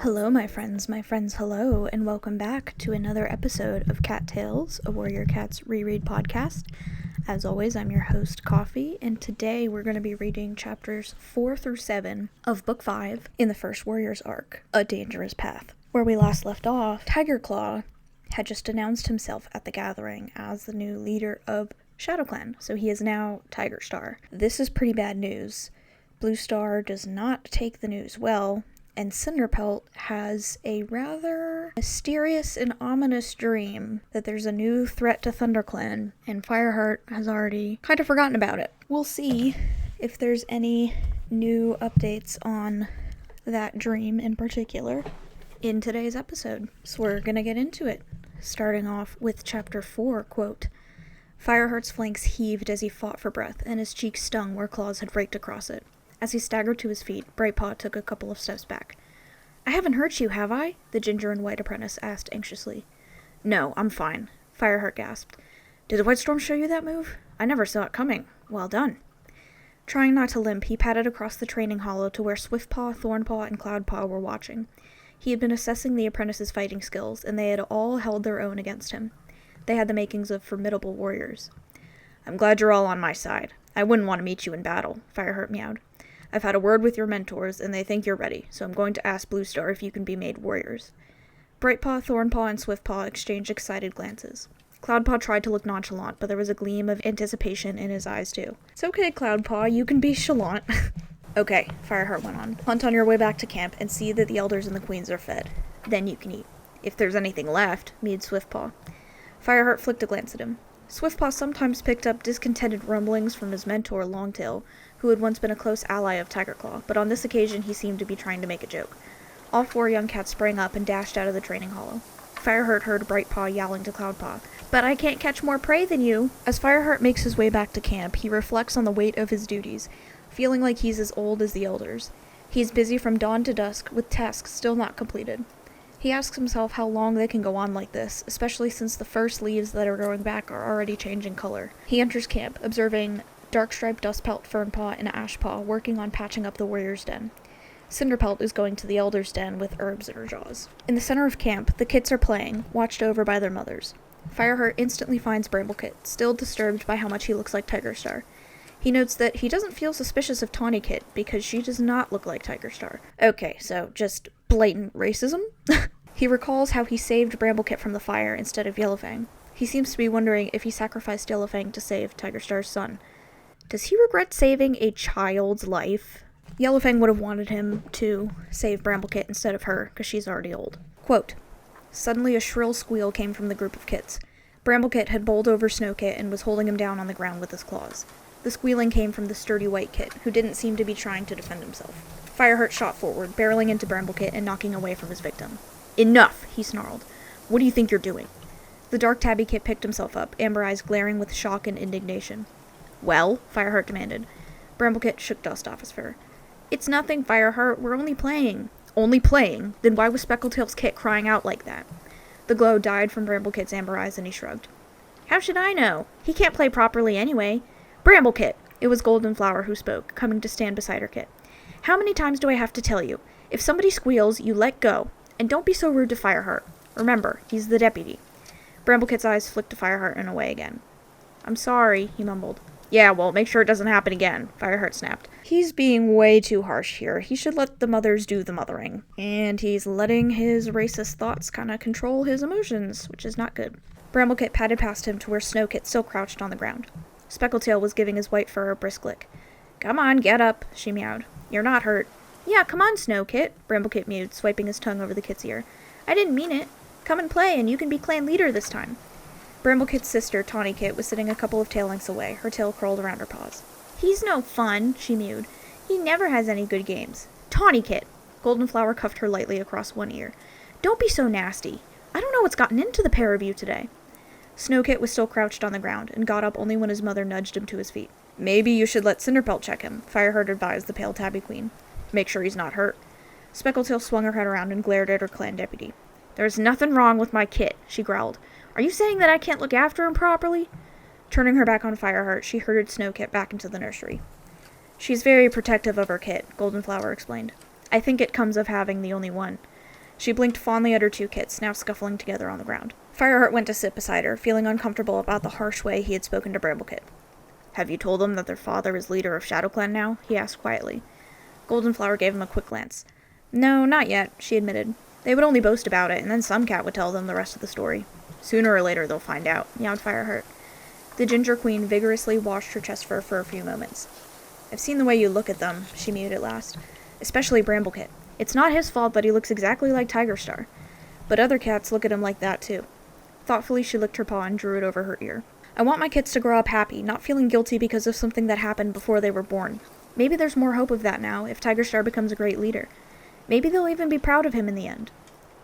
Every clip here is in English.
Hello, my friends, hello, and welcome back to another episode of Cat Tales, a Warrior Cats reread podcast. As always, I'm your host, Coffee, and today we're going to be reading chapters 4 through 7 of Book 5 in the First Warriors arc, A Dangerous Path. Where we last left off, Tigerclaw had just announced himself at the gathering as the new leader of ShadowClan, so he is now Tigerstar. This is pretty bad news. Blue Star does not take the news well, and Cinderpelt has a rather mysterious and ominous dream that there's a new threat to ThunderClan, and Fireheart has already kind of forgotten about it. We'll see if there's any new updates on that dream in particular in today's episode. So we're gonna get into it, starting off with chapter 4, quote, Fireheart's flanks heaved as he fought for breath, and his cheeks stung where claws had raked across it. As he staggered to his feet, Brightpaw took a couple of steps back. I haven't hurt you, have I? The ginger and white apprentice asked anxiously. No, I'm fine, Fireheart gasped. Did the White Storm show you that move? I never saw it coming. Well done. Trying not to limp, he padded across the training hollow to where Swiftpaw, Thornpaw, and Cloudpaw were watching. He had been assessing the apprentice's fighting skills, and they had all held their own against him. They had the makings of formidable warriors. I'm glad you're all on my side. I wouldn't want to meet you in battle, Fireheart meowed. I've had a word with your mentors, and they think you're ready, so I'm going to ask Blue Star if you can be made warriors. Brightpaw, Thornpaw, and Swiftpaw exchanged excited glances. Cloudpaw tried to look nonchalant, but there was a gleam of anticipation in his eyes, too. It's okay, Cloudpaw, you can be chalant. Okay, Fireheart went on. Hunt on your way back to camp and see that the elders and the queens are fed. Then you can eat. If there's anything left, mewed Swiftpaw. Fireheart flicked a glance at him. Swiftpaw sometimes picked up discontented rumblings from his mentor, Longtail, who had once been a close ally of Tigerclaw, but on this occasion he seemed to be trying to make a joke. All four young cats sprang up and dashed out of the training hollow. Fireheart heard Brightpaw yowling to Cloudpaw, But I can't catch more prey than you. As Fireheart makes his way back to camp, he reflects on the weight of his duties, feeling like he's as old as the elders. He's busy from dawn to dusk, with tasks still not completed. He asks himself how long they can go on like this, especially since the first leaves that are growing back are already changing color. He enters camp, observing Darkstripe, Dustpelt, Fernpaw, and Ashpaw working on patching up the warrior's den. Cinderpelt is going to the elder's den with herbs in her jaws. In the center of camp, the kits are playing, watched over by their mothers. Fireheart instantly finds Bramblekit, still disturbed by how much he looks like Tigerstar. He notes that he doesn't feel suspicious of Tawnykit because she does not look like Tigerstar. Okay, so just blatant racism? He recalls how he saved Bramblekit from the fire instead of Yellowfang. He seems to be wondering if he sacrificed Yellowfang to save Tigerstar's son. Does he regret saving a child's life? Yellowfang would have wanted him to save Bramblekit instead of her, because she's already old. Quote, Suddenly a shrill squeal came from the group of kits. Bramblekit had bowled over Snowkit and was holding him down on the ground with his claws. The squealing came from the sturdy white kit, who didn't seem to be trying to defend himself. Fireheart shot forward, barreling into Bramblekit and knocking away from his victim. Enough, he snarled. What do you think you're doing? The dark tabby kit picked himself up, amber eyes glaring with shock and indignation. Well? Fireheart demanded. Bramblekit shook dust off his fur. It's nothing, Fireheart. We're only playing. Only playing? Then why was Speckletail's kit crying out like that? The glow died from Bramblekit's amber eyes and he shrugged. How should I know? He can't play properly anyway. Bramblekit! It was Goldenflower who spoke, coming to stand beside her kit. How many times do I have to tell you? If somebody squeals, you let go. And don't be so rude to Fireheart. Remember, he's the deputy. Bramblekit's eyes flicked to Fireheart and away again. I'm sorry, he mumbled. Yeah, well, make sure it doesn't happen again, Fireheart snapped. He's being way too harsh here. He should let the mothers do the mothering. And he's letting his racist thoughts kind of control his emotions, which is not good. Bramblekit padded past him to where Snowkit still crouched on the ground. Speckletail was giving his white fur a brisk lick. Come on, get up, she meowed. You're not hurt. Yeah, come on, Snowkit, Bramblekit mewed, swiping his tongue over the kit's ear. I didn't mean it. Come and play, and you can be clan leader this time. Bramblekit's sister, Tawnykit, was sitting a couple of tail lengths away, her tail curled around her paws. He's no fun, she mewed. He never has any good games. Tawnykit! Goldenflower cuffed her lightly across one ear. Don't be so nasty. I don't know what's gotten into the pair of you today. Snowkit was still crouched on the ground, and got up only when his mother nudged him to his feet. Maybe you should let Cinderpelt check him, Fireheart advised the pale tabby queen. Make sure he's not hurt. Speckletail swung her head around and glared at her clan deputy. There's nothing wrong with my kit, she growled. Are you saying that I can't look after him properly? Turning her back on Fireheart, she herded Snowkit back into the nursery. She's very protective of her kit, Goldenflower explained. I think it comes of having the only one. She blinked fondly at her two kits, now scuffling together on the ground. Fireheart went to sit beside her, feeling uncomfortable about the harsh way he had spoken to Bramblekit. "Have you told them that their father is leader of ShadowClan now?" he asked quietly. Goldenflower gave him a quick glance. "No, not yet," she admitted. "They would only boast about it, and then some cat would tell them the rest of the story. Sooner or later they'll find out," meowed Fireheart. The Ginger Queen vigorously washed her chest fur for a few moments. "I've seen the way you look at them," she mewed at last. "Especially Bramblekit. It's not his fault that he looks exactly like Tigerstar. But other cats look at him like that, too." Thoughtfully, she licked her paw and drew it over her ear. "I want my kits to grow up happy, not feeling guilty because of something that happened before they were born. Maybe there's more hope of that now, if Tigerstar becomes a great leader. Maybe they'll even be proud of him in the end."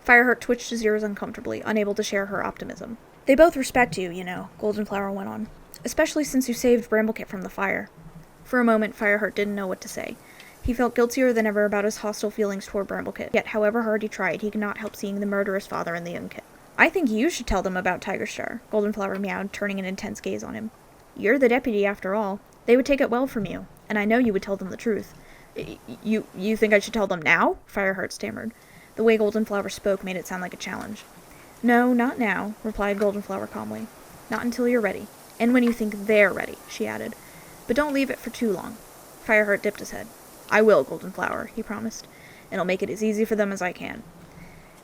Fireheart twitched his ears uncomfortably, unable to share her optimism. "They both respect you, you know," Goldenflower went on. "Especially since you saved Bramblekit from the fire." For a moment, Fireheart didn't know what to say. He felt guiltier than ever about his hostile feelings toward Bramblekit, yet however hard he tried, he could not help seeing the murderous father in the young kit. "I think you should tell them about Tigerstar," Goldenflower meowed, turning an intense gaze on him. "You're the deputy, after all. They would take it well from you, and I know you would tell them the truth." You think I should tell them now?" Fireheart stammered. The way Goldenflower spoke made it sound like a challenge. "No, not now," replied Goldenflower calmly. "Not until you're ready. And when you think they're ready," she added. "But don't leave it for too long." Fireheart dipped his head. "I will, Goldenflower," he promised, "and I'll make it as easy for them as I can."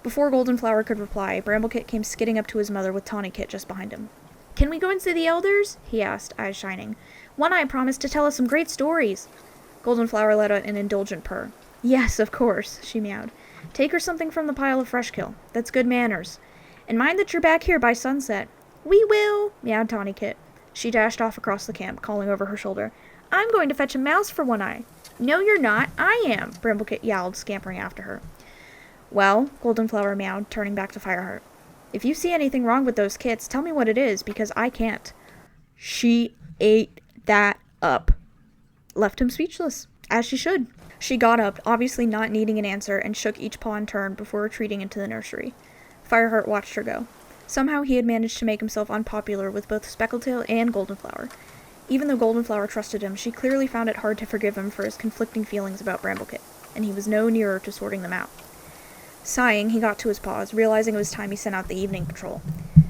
Before Goldenflower could reply, Bramblekit came skidding up to his mother with Tawnykit just behind him. "Can we go and see the elders?" he asked, eyes shining. "One-Eye promised to tell us some great stories." Goldenflower let out an indulgent purr. "Yes, of course," she meowed. "Take her something from the pile of fresh kill. That's good manners. And mind that you're back here by sunset." "We will," meowed Tawnykit. She dashed off across the camp, calling over her shoulder, "I'm going to fetch a mouse for One-Eye." "No, you're not. I am," Bramblekit yowled, scampering after her. "Well," Goldenflower meowed, turning back to Fireheart, "if you see anything wrong with those kits, tell me what it is, because I can't." She ate that up. Left him speechless, as she should. She got up, obviously not needing an answer, and shook each paw in turn before retreating into the nursery. Fireheart watched her go. Somehow he had managed to make himself unpopular with both Speckletail and Goldenflower. Even though Goldenflower trusted him, she clearly found it hard to forgive him for his conflicting feelings about Bramblekit, and he was no nearer to sorting them out. Sighing, he got to his paws, realizing it was time he sent out the evening patrol.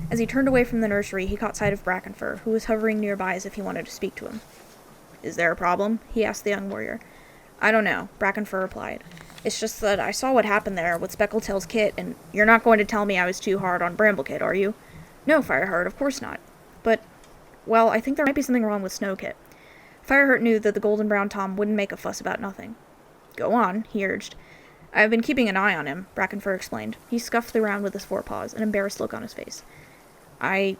As he turned away from the nursery, he caught sight of Brackenfur, who was hovering nearby as if he wanted to speak to him. "Is there a problem?" he asked the young warrior. "I don't know," Brackenfur replied. "It's just that I saw what happened there with Speckletail's kit, and you're not going to tell me I was too hard on Bramblekit, are you?" "No, Fireheart, of course not. But, well, I think there might be something wrong with Snowkit." Fireheart knew that the golden brown Tom wouldn't make a fuss about nothing. "Go on," he urged. "I've been keeping an eye on him," Brackenfur explained. He scuffed the ground with his forepaws, an embarrassed look on his face. I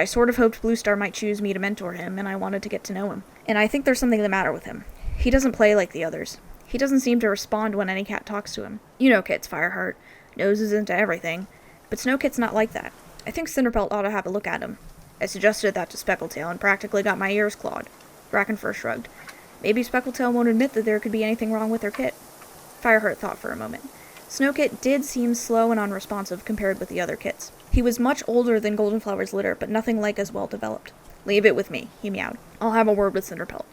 sort of hoped Bluestar might choose me to mentor him, and I wanted to get to know him. And I think there's something the matter with him. He doesn't play like the others. He doesn't seem to respond when any cat talks to him. You know Kit's, Fireheart. Noses into everything. But Snowkit's not like that. I think Cinderpelt ought to have a look at him. I suggested that to Speckletail and practically got my ears clawed." Brackenfur shrugged. "Maybe Speckletail won't admit that there could be anything wrong with her kit." Fireheart thought for a moment. Snowkit did seem slow and unresponsive compared with the other kits. He was much older than Goldenflower's litter, but nothing like as well developed. "Leave it with me," he meowed. "I'll have a word with Cinderpelt.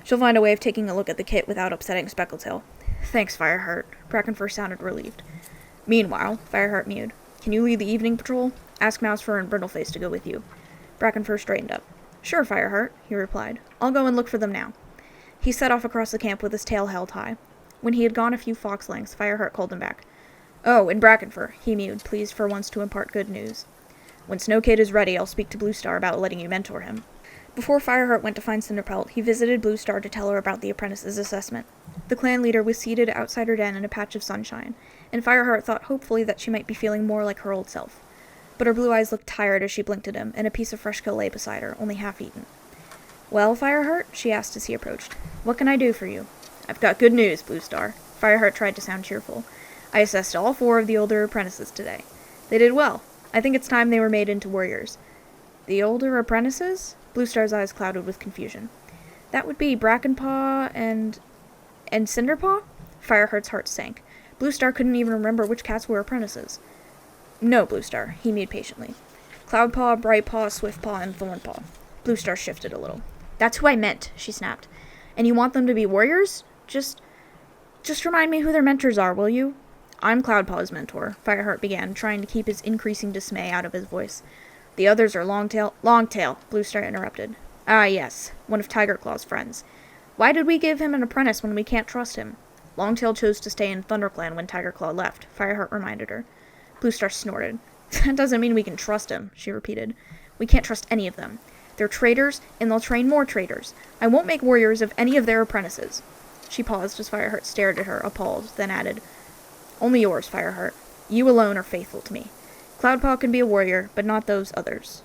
She'll find a way of taking a look at the kit without upsetting Speckletail." "Thanks, Fireheart." Brackenfur sounded relieved. "Meanwhile," Fireheart mewed, "can you lead the evening patrol? Ask Mousefur and Brindleface to go with you." Brackenfur straightened up. "Sure, Fireheart," he replied. "I'll go and look for them now." He set off across the camp with his tail held high. When he had gone a few fox lengths, Fireheart called him back. "Oh, and Brackenfur," he mewed, pleased for once to impart good news. "When Snowkit is ready, I'll speak to Bluestar about letting you mentor him." Before Fireheart went to find Cinderpelt, he visited Bluestar to tell her about the apprentice's assessment. The clan leader was seated outside her den in a patch of sunshine, and Fireheart thought hopefully that she might be feeling more like her old self. But her blue eyes looked tired as she blinked at him, and a piece of fresh kill lay beside her, only half eaten. "Well, Fireheart?" she asked as he approached. "What can I do for you?" "I've got good news, Bluestar." Fireheart tried to sound cheerful. "I assessed all 4 of the older apprentices today. They did well. I think it's time they were made into warriors." "The older apprentices?" Bluestar's eyes clouded with confusion. "That would be Brackenpaw and Cinderpaw?" Fireheart's heart sank. Bluestar couldn't even remember which cats were apprentices. "No, Bluestar," he mewed patiently. "Cloudpaw, Brightpaw, Swiftpaw, and Thornpaw." Bluestar shifted a little. "That's who I meant," she snapped. "And you want them to be warriors? Just remind me who their mentors are, will you?" I'm Cloudpaw's mentor, Fireheart began, trying to keep his increasing dismay out of his voice. The others are Longtail, Bluestar interrupted. Ah, yes, one of Tigerclaw's friends. Why did we give him an apprentice when we can't trust him? Longtail chose to stay in ThunderClan when Tigerclaw left, Fireheart reminded her. Bluestar snorted. That doesn't mean we can trust him, she repeated. We can't trust any of them. They're traitors, and they'll train more traitors. I won't make warriors of any of their apprentices. She paused as Fireheart stared at her, appalled, then added, Only yours, Fireheart. You alone are faithful to me. Cloudpaw can be a warrior, but not those others.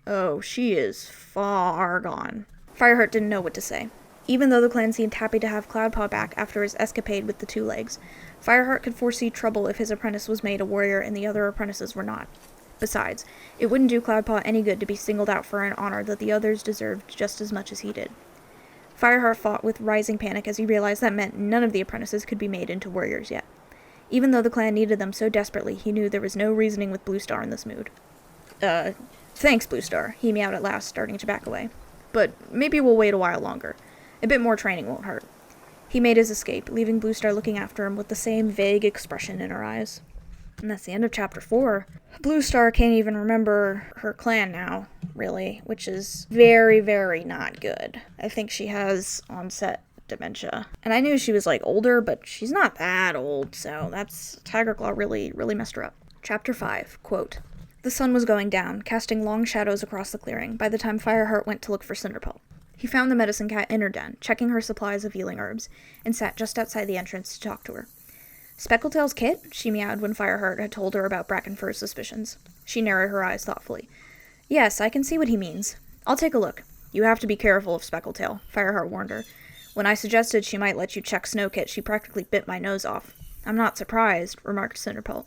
Oh, she is far gone. Fireheart didn't know what to say. Even though the clan seemed happy to have Cloudpaw back after his escapade with the two legs, Fireheart could foresee trouble if his apprentice was made a warrior and the other apprentices were not. Besides, it wouldn't do Cloudpaw any good to be singled out for an honor that the others deserved just as much as he did. Fireheart fought with rising panic as he realized that meant none of the apprentices could be made into warriors yet. Even though the clan needed them so desperately, he knew there was no reasoning with Bluestar in this mood. Thanks, Bluestar, he meowed at last, starting to back away. But maybe we'll wait a while longer. A bit more training won't hurt. He made his escape, leaving Bluestar looking after him with the same vague expression in her eyes. And that's the end of Chapter 4. Bluestar can't even remember her clan now, really, which is very, very not good. I think she has onset dementia. And I knew she was, older, but she's not that old, so that's... Tigerclaw really messed her up. Chapter 5, quote, The sun was going down, casting long shadows across the clearing, by the time Fireheart went to look for Cinderpelt. He found the medicine cat in her den, checking her supplies of healing herbs, and sat just outside the entrance to talk to her. Speckletail's kit? She meowed when Fireheart had told her about Brackenfur's suspicions. She narrowed her eyes thoughtfully. Yes, I can see what he means. I'll take a look. You have to be careful of Speckletail, Fireheart warned her. When I suggested she might let you check Snowkit, she practically bit my nose off. I'm not surprised, remarked Cinderpelt.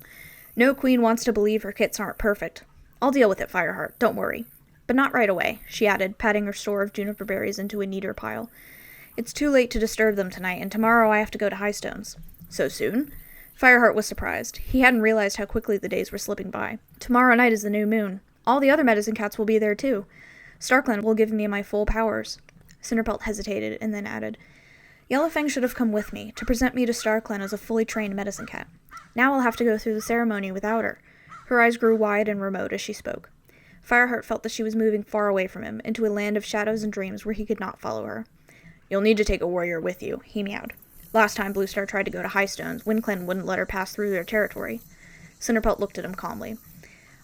No queen wants to believe her kits aren't perfect. I'll deal with it, Fireheart, don't worry. But not right away, she added, patting her store of juniper berries into a neater pile. It's too late to disturb them tonight, and tomorrow I have to go to Highstones. So soon? Fireheart was surprised. He hadn't realized how quickly the days were slipping by. Tomorrow night is the new moon. All the other medicine cats will be there, too. StarClan will give me my full powers. Cinderpelt hesitated, and then added, Yellowfang should have come with me, to present me to StarClan as a fully trained medicine cat. Now I'll have to go through the ceremony without her. Her eyes grew wide and remote as she spoke. Fireheart felt that she was moving far away from him, into a land of shadows and dreams where he could not follow her. You'll need to take a warrior with you, he meowed. Last time Bluestar tried to go to Highstones, WindClan wouldn't let her pass through their territory. Cinderpelt looked at him calmly.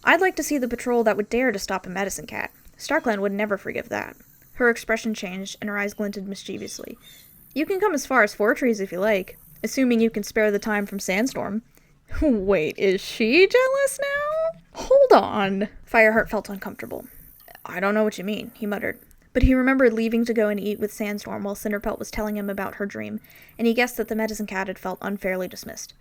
I'd like to see the patrol that would dare to stop a medicine cat. StarClan would never forgive that. Her expression changed, and her eyes glinted mischievously. You can come as far as Fortrees if you like, assuming you can spare the time from Sandstorm. Wait, is she jealous now? Hold on. Fireheart felt uncomfortable. I don't know what you mean, he muttered. But he remembered leaving to go and eat with Sandstorm while Cinderpelt was telling him about her dream, and he guessed that the medicine cat had felt unfairly dismissed.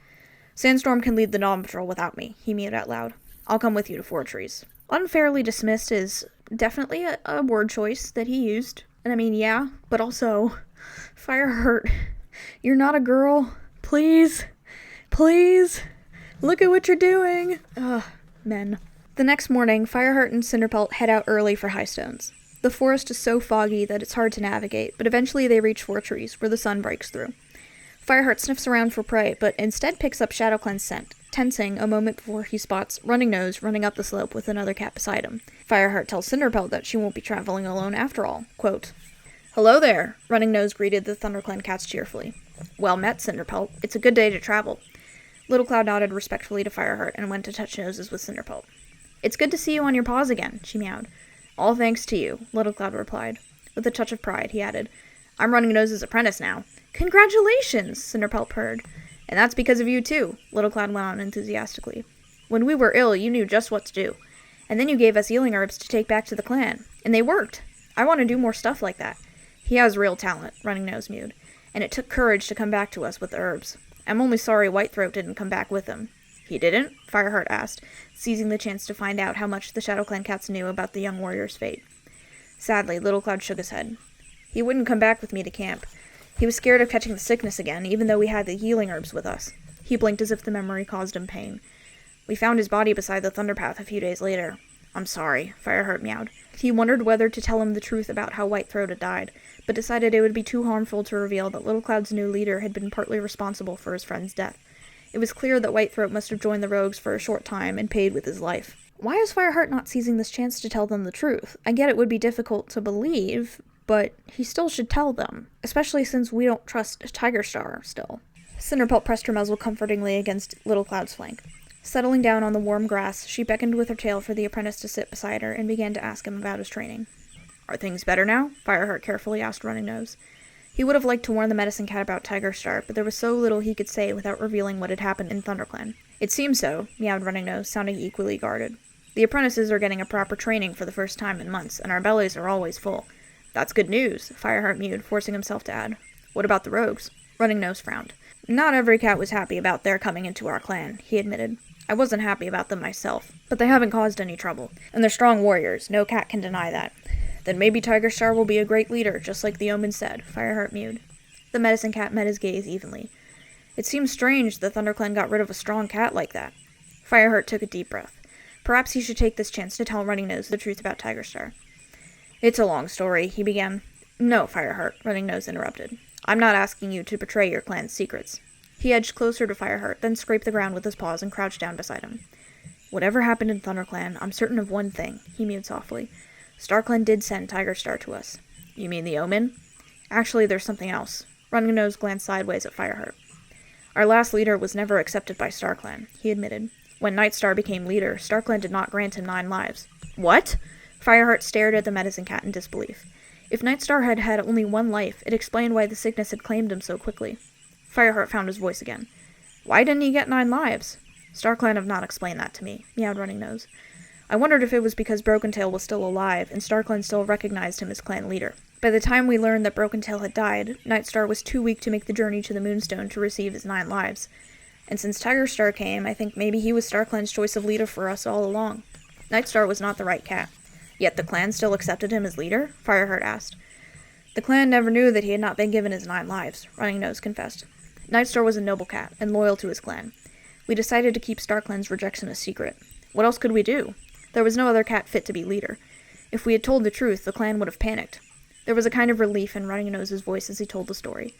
Sandstorm can lead the Dawn Patrol without me, he mewed out loud. I'll come with you to Fortrees. Unfairly dismissed is definitely a word choice that he used. And I mean, yeah, but also, Fireheart, you're not a girl. Please, look at what you're doing. Ugh, men. The next morning, Fireheart and Cinderpelt head out early for Highstones. The forest is so foggy that it's hard to navigate, but eventually they reach Fortrees, where the sun breaks through. Fireheart sniffs around for prey, but instead picks up ShadowClan's scent, tensing a moment before he spots Runningnose running up the slope with another cat beside him. Fireheart tells Cinderpelt that she won't be traveling alone after all. Quote, Hello there, Runningnose greeted the ThunderClan cats cheerfully. Well met, Cinderpelt. It's a good day to travel. Little Cloud nodded respectfully to Fireheart and went to touch noses with Cinderpelt. It's good to see you on your paws again, she meowed. All thanks to you, Little Cloud replied. With a touch of pride, he added, I'm Runningnose's apprentice now. Congratulations, Cinderpelt purred. And that's because of you, too, Little Cloud went on enthusiastically. When we were ill, you knew just what to do. And then you gave us healing herbs to take back to the clan. And they worked. I want to do more stuff like that. He has real talent, Runningnose mewed. And it took courage to come back to us with the herbs. I'm only sorry Whitethroat didn't come back with him. He didn't? Fireheart asked, seizing the chance to find out how much the ShadowClan cats knew about the young warrior's fate. Sadly, Little Cloud shook his head. He wouldn't come back with me to camp. He was scared of catching the sickness again, even though we had the healing herbs with us. He blinked as if the memory caused him pain. We found his body beside the Thunderpath a few days later. I'm sorry, Fireheart meowed. He wondered whether to tell him the truth about how Whitethroat had died, but decided it would be too harmful to reveal that Little Cloud's new leader had been partly responsible for his friend's death. It was clear that Whitethroat must have joined the rogues for a short time and paid with his life. Why is Fireheart not seizing this chance to tell them the truth? I get it would be difficult to believe, but he still should tell them, especially since we don't trust Tigerstar still. Cinderpelt pressed her muzzle comfortingly against Little Cloud's flank. Settling down on the warm grass, she beckoned with her tail for the apprentice to sit beside her and began to ask him about his training. "Are things better now?" Fireheart carefully asked Runningnose. He would have liked to warn the Medicine Cat about Tigerstar, but there was so little he could say without revealing what had happened in ThunderClan. "It seems so," meowed Runningnose, sounding equally guarded. "The apprentices are getting a proper training for the first time in months, and our bellies are always full." "That's good news," Fireheart mewed, forcing himself to add. "What about the rogues?" Runningnose frowned. "Not every cat was happy about their coming into our clan," he admitted. "I wasn't happy about them myself, but they haven't caused any trouble. And they're strong warriors, no cat can deny that." "Then maybe Tigerstar will be a great leader, just like the omen said," Fireheart mewed. The Medicine Cat met his gaze evenly. "It seems strange that ThunderClan got rid of a strong cat like that." Fireheart took a deep breath. Perhaps he should take this chance to tell Runningnose the truth about Tigerstar. "It's a long story," he began. "No, Fireheart," Runningnose interrupted. "I'm not asking you to betray your clan's secrets." He edged closer to Fireheart, then scraped the ground with his paws and crouched down beside him. "Whatever happened in ThunderClan, I'm certain of one thing," he mewed softly. "StarClan did send Tigerstar to us." "You mean the omen?" "Actually, there's something else." Runningnose glanced sideways at Fireheart. "Our last leader was never accepted by StarClan," he admitted. "When Nightstar became leader, StarClan did not grant him 9 lives." "What?" Fireheart stared at the Medicine Cat in disbelief. If Nightstar had had only 1 life, it explained why the sickness had claimed him so quickly. Fireheart found his voice again. "Why didn't he get 9 lives?" "StarClan have not explained that to me," meowed Runningnose. "I wondered if it was because Brokentail was still alive, and StarClan still recognized him as clan leader. By the time we learned that Brokentail had died, Nightstar was too weak to make the journey to the Moonstone to receive his 9 lives. And since Tigerstar came, I think maybe he was StarClan's choice of leader for us all along. Nightstar was not the right cat." "Yet the clan still accepted him as leader?" Fireheart asked. "The clan never knew that he had not been given his 9 lives," Runningnose confessed. "Nightstar was a noble cat, and loyal to his clan. We decided to keep StarClan's rejection a secret. What else could we do? There was no other cat fit to be leader. If we had told the truth, the clan would have panicked." There was a kind of relief in Runningnose's voice as he told the story.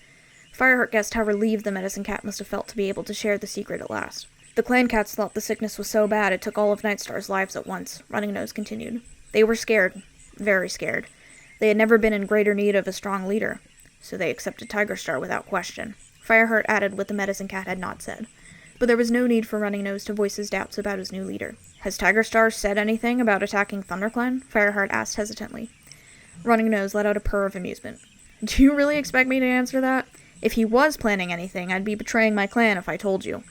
Fireheart guessed how relieved the Medicine Cat must have felt to be able to share the secret at last. "The clan cats thought the sickness was so bad it took all of Nightstar's lives at once," Runningnose continued. "They were scared. Very scared. They had never been in greater need of a strong leader. So they accepted Tigerstar without question." Fireheart added what the Medicine Cat had not said. But there was no need for Runningnose to voice his doubts about his new leader. "Has Tigerstar said anything about attacking ThunderClan?" Fireheart asked hesitantly. Runningnose let out a purr of amusement. "Do you really expect me to answer that? If he was planning anything, I'd be betraying my clan if I told you.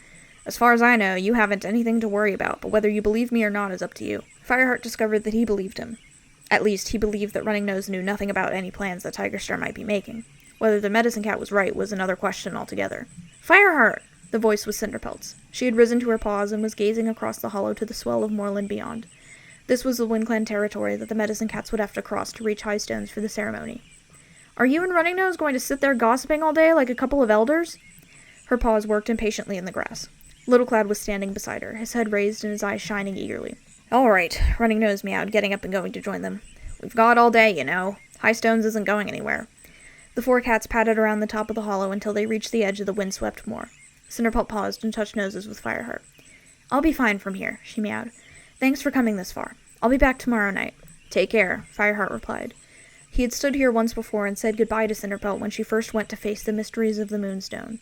As far as I know, you haven't anything to worry about, but whether you believe me or not is up to you." Fireheart discovered that he believed him. At least, he believed that Runningnose knew nothing about any plans that Tigerstar might be making. Whether the Medicine Cat was right was another question altogether. "Fireheart!" The voice was Cinderpelt's. She had risen to her paws and was gazing across the hollow to the swell of moorland beyond. This was the WindClan territory that the Medicine Cats would have to cross to reach Highstones for the ceremony. "Are you and Runningnose going to sit there gossiping all day like a couple of elders?" Her paws worked impatiently in the grass. Little Cloud was standing beside her, his head raised and his eyes shining eagerly. "All right," Runningnose meowed, getting up and going to join them. "We've got all day, you know. Highstones isn't going anywhere." The 4 cats padded around the top of the hollow until they reached the edge of the windswept moor. Cinderpelt paused and touched noses with Fireheart. "I'll be fine from here," she meowed. "Thanks for coming this far. I'll be back tomorrow night." "Take care," Fireheart replied. He had stood here once before and said goodbye to Cinderpelt when she first went to face the mysteries of the Moonstone.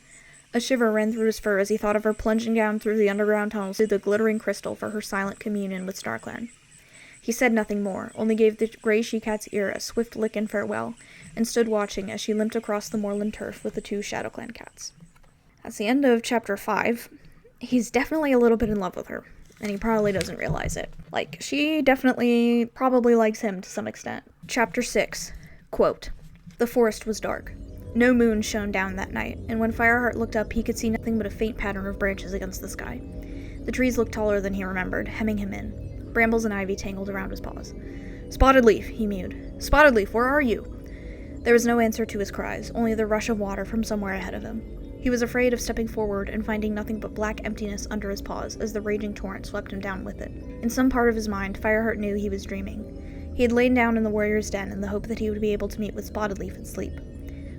A shiver ran through his fur as he thought of her plunging down through the underground tunnels to the glittering crystal for her silent communion with StarClan. He said nothing more, only gave the grey she-cat's ear a swift lick in farewell, and stood watching as she limped across the moorland turf with the 2 ShadowClan cats. That's the end of Chapter 5. He's definitely a little bit in love with her, and he probably doesn't realize it. Like, she definitely probably likes him to some extent. Chapter 6. Quote, "The forest was dark. No moon shone down that night, and when Fireheart looked up he could see nothing but a faint pattern of branches against the sky. The trees looked taller than he remembered, hemming him in. Brambles and ivy tangled around his paws. "Spotted Leaf," he mewed. "Spotted Leaf, where are you?" There was no answer to his cries, only the rush of water from somewhere ahead of him. He was afraid of stepping forward and finding nothing but black emptiness under his paws as the raging torrent swept him down with it. In some part of his mind, Fireheart knew he was dreaming. He had lain down in the warrior's den in the hope that he would be able to meet with Spotted Leaf and sleep.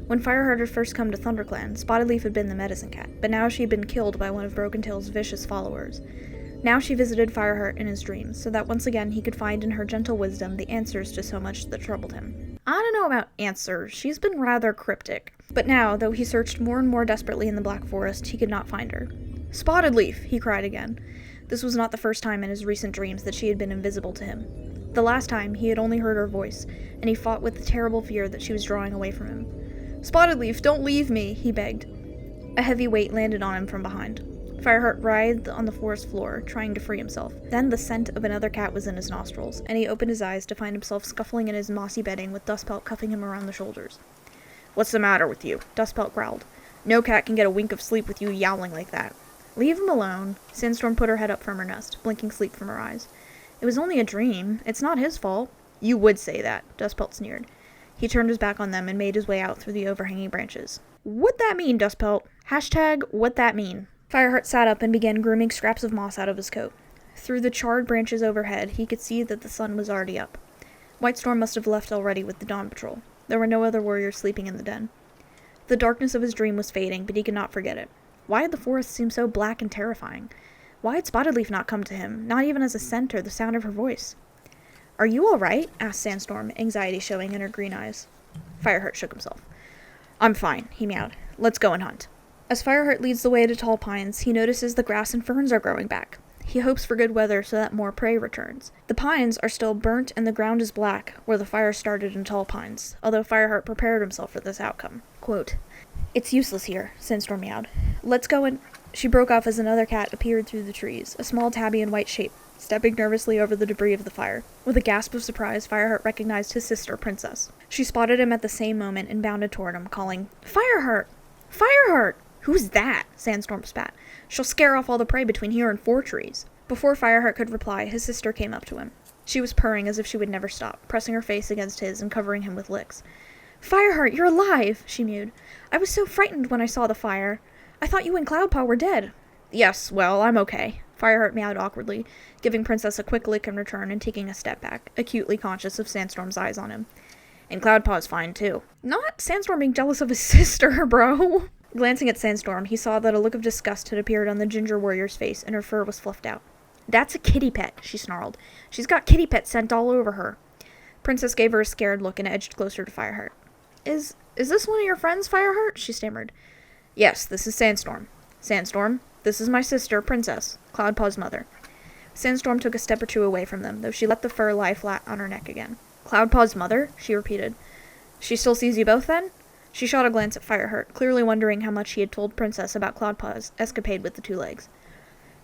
When Fireheart had first come to ThunderClan, Spotted Leaf had been the medicine cat, but now she had been killed by one of Broken Tail's vicious followers. Now she visited Fireheart in his dreams, so that once again he could find in her gentle wisdom the answers to so much that troubled him. I don't know about answers, she's been rather cryptic. But now, though he searched more and more desperately in the Black Forest, he could not find her. "Spotted Leaf!" he cried again. This was not the first time in his recent dreams that she had been invisible to him. The last time, he had only heard her voice, and he fought with the terrible fear that she was drawing away from him. "Spotted Leaf, don't leave me!" he begged. A heavy weight landed on him from behind. Fireheart writhed on the forest floor, trying to free himself. Then the scent of another cat was in his nostrils, and he opened his eyes to find himself scuffling in his mossy bedding with Dustpelt cuffing him around the shoulders. "What's the matter with you?" Dustpelt growled. "No cat can get a wink of sleep with you yowling like that." "Leave him alone." Sandstorm put her head up from her nest, blinking sleep from her eyes. "It was only a dream. It's not his fault." "You would say that," Dustpelt sneered. He turned his back on them and made his way out through the overhanging branches. "What that mean, Dustpelt? Hashtag what that mean?" Fireheart sat up and began grooming scraps of moss out of his coat. Through the charred branches overhead, he could see that the sun was already up. Whitestorm must have left already with the dawn patrol. There were no other warriors sleeping in the den. The darkness of his dream was fading, but he could not forget it. Why had the forest seemed so black and terrifying? Why had Spotted Leaf not come to him, not even as a scent or the sound of her voice? "Are you all right?" asked Sandstorm, anxiety showing in her green eyes. Fireheart shook himself. "I'm fine," he meowed. "Let's go and hunt." As Fireheart leads the way to Tall Pines, he notices the grass and ferns are growing back. He hopes for good weather so that more prey returns. The pines are still burnt and the ground is black, where the fire started in Tall Pines, although Fireheart prepared himself for this outcome. Quote, "It's useless here," Sandstorm meowed. "Let's go and—" She broke off as another cat appeared through the trees, a small tabby in white shape, stepping nervously over the debris of the fire. With a gasp of surprise, Fireheart recognized his sister, Princess. She spotted him at the same moment and bounded toward him, calling, "Fireheart! Fireheart!" "Who's that?" Sandstorm spat. "She'll scare off all the prey between here and 4 trees. Before Fireheart could reply, his sister came up to him. She was purring as if she would never stop, pressing her face against his and covering him with licks. "Fireheart, you're alive!" she mewed. "I was so frightened when I saw the fire. I thought you and Cloudpaw were dead." "Yes, well, I'm okay." Fireheart meowed awkwardly, giving Princess a quick lick in return and taking a step back, acutely conscious of Sandstorm's eyes on him. "And Cloudpaw's fine, too." Not Sandstorm being jealous of his sister, bro. Glancing at Sandstorm, he saw that a look of disgust had appeared on the ginger warrior's face, and her fur was fluffed out. "That's a kitty pet," she snarled. "She's got kitty pet scent all over her." Princess gave her a scared look and edged closer to Fireheart. Is this one of your friends, Fireheart?" she stammered. "Yes, this is Sandstorm. Sandstorm, this is my sister, Princess, Cloudpaw's mother." Sandstorm took a step or two away from them, though she let the fur lie flat on her neck again. "Cloudpaw's mother?" she repeated. "She still sees you both, then?" She shot a glance at Fireheart, clearly wondering how much he had told Princess about Cloudpaw's escapade with the 2 legs.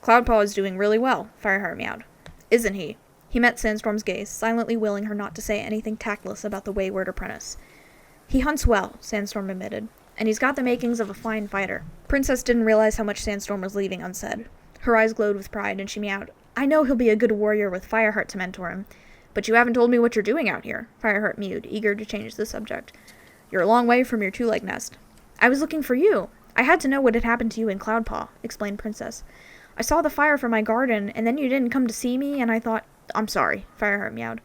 "Cloudpaw is doing really well," Fireheart meowed. "Isn't he?" He met Sandstorm's gaze, silently willing her not to say anything tactless about the wayward apprentice. "He hunts well," Sandstorm admitted, "and he's got the makings of a fine fighter." Princess didn't realize how much Sandstorm was leaving unsaid. Her eyes glowed with pride, and she meowed. "I know he'll be a good warrior with Fireheart to mentor him. But you haven't told me what you're doing out here," Fireheart mewed, eager to change the subject. "You're a long way from your 2-leg nest." "I was looking for you. I had to know what had happened to you and Cloudpaw," explained Princess. "I saw the fire from my garden, and then you didn't come to see me, and I thought—" "I'm sorry," Fireheart meowed.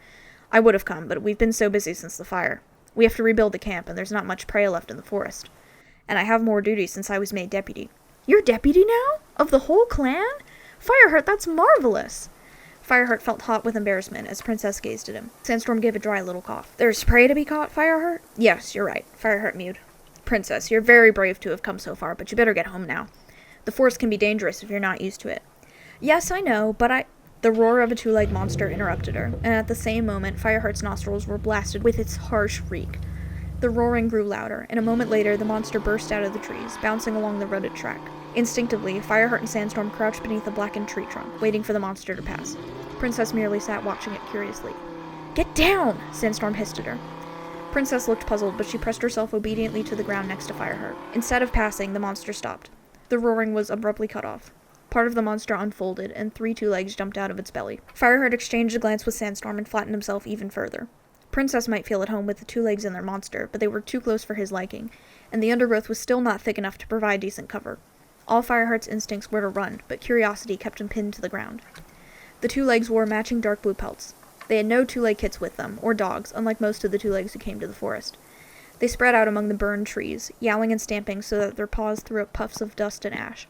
"I would have come, but we've been so busy since the fire. We have to rebuild the camp, and there's not much prey left in the forest. And I have more duty since I was made deputy." "You're deputy now? Of the whole clan? Fireheart, that's marvelous!" Fireheart felt hot with embarrassment as Princess gazed at him. Sandstorm gave a dry little cough. "There's prey to be caught, Fireheart?" "Yes, you're right," Fireheart mewed. "Princess, you're very brave to have come so far, but you better get home now. The forest can be dangerous if you're not used to it." "Yes, I know, but The roar of a 2-legged monster interrupted her, and at the same moment Fireheart's nostrils were blasted with its harsh reek. The roaring grew louder, and a moment later the monster burst out of the trees, bouncing along the rutted track. Instinctively, Fireheart and Sandstorm crouched beneath a blackened tree trunk, waiting for the monster to pass. Princess merely sat watching it curiously. "Get down!" Sandstorm hissed at her. Princess looked puzzled, but she pressed herself obediently to the ground next to Fireheart. Instead of passing, the monster stopped. The roaring was abruptly cut off. Part of the monster unfolded, and 3 2-legs jumped out of its belly. Fireheart exchanged a glance with Sandstorm and flattened himself even further. Princess might feel at home with the 2 legs and their monster, but they were too close for his liking, and the undergrowth was still not thick enough to provide decent cover. All Fireheart's instincts were to run, but curiosity kept him pinned to the ground. The 2 legs wore matching dark blue pelts. They had no 2-leg kits with them, or dogs, unlike most of the 2 legs who came to the forest. They spread out among the burned trees, yowling and stamping so that their paws threw up puffs of dust and ash.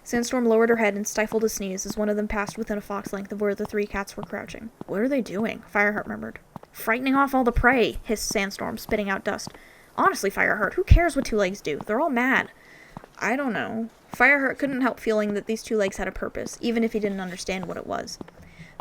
Sandstorm lowered her head and stifled a sneeze as one of them passed within a fox length of where the 3 cats were crouching. "What are they doing?" Fireheart murmured. "Frightening off all the prey," hissed Sandstorm, spitting out dust. "Honestly, Fireheart, who cares what 2 legs do? They're all mad." "I don't know." Fireheart couldn't help feeling that these 2 legs had a purpose, even if he didn't understand what it was.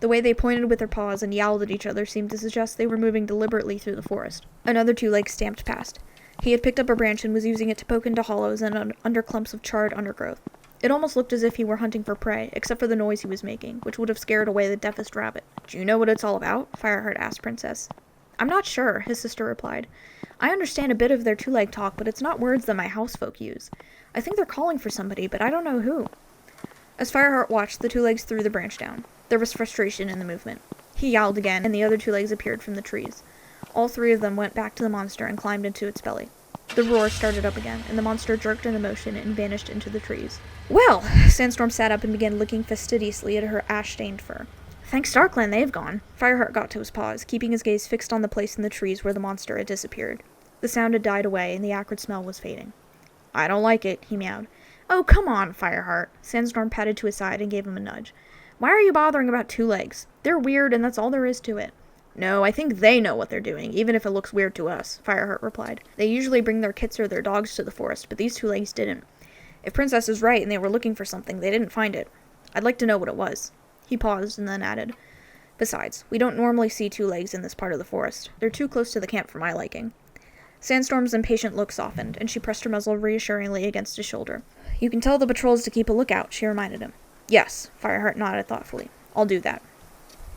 The way they pointed with their paws and yowled at each other seemed to suggest they were moving deliberately through the forest. Another 2 legs stamped past. He had picked up a branch and was using it to poke into hollows and under clumps of charred undergrowth. It almost looked as if he were hunting for prey, except for the noise he was making, which would have scared away the deafest rabbit. "Do you know what it's all about?" Fireheart asked Princess. "I'm not sure," his sister replied. "I understand a bit of their 2-leg talk, but it's not words that my housefolk use. I think they're calling for somebody, but I don't know who." As Fireheart watched, the 2 legs threw the branch down. There was frustration in the movement. He yowled again, and the other 2 legs appeared from the trees. All 3 of them went back to the monster and climbed into its belly. The roar started up again, and the monster jerked into motion and vanished into the trees. "Well," Sandstorm sat up and began licking fastidiously at her ash-stained fur. "Thanks StarClan, they've gone." Fireheart got to his paws, keeping his gaze fixed on the place in the trees where the monster had disappeared. The sound had died away, and the acrid smell was fading. "I don't like it," he meowed. "Oh, come on, Fireheart." Sandstorm patted to his side and gave him a nudge. "Why are you bothering about 2 legs? They're weird, and that's all there is to it." "No, I think they know what they're doing, even if it looks weird to us," Fireheart replied. "They usually bring their kits or their dogs to the forest, but these 2 legs didn't. If Princess is right and they were looking for something, they didn't find it. I'd like to know what it was." He paused and then added, "Besides, we don't normally see 2 legs in this part of the forest. They're too close to the camp for my liking." Sandstorm's impatient look softened, and she pressed her muzzle reassuringly against his shoulder. "You can tell the patrols to keep a lookout," she reminded him. "Yes," Fireheart nodded thoughtfully. "I'll do that."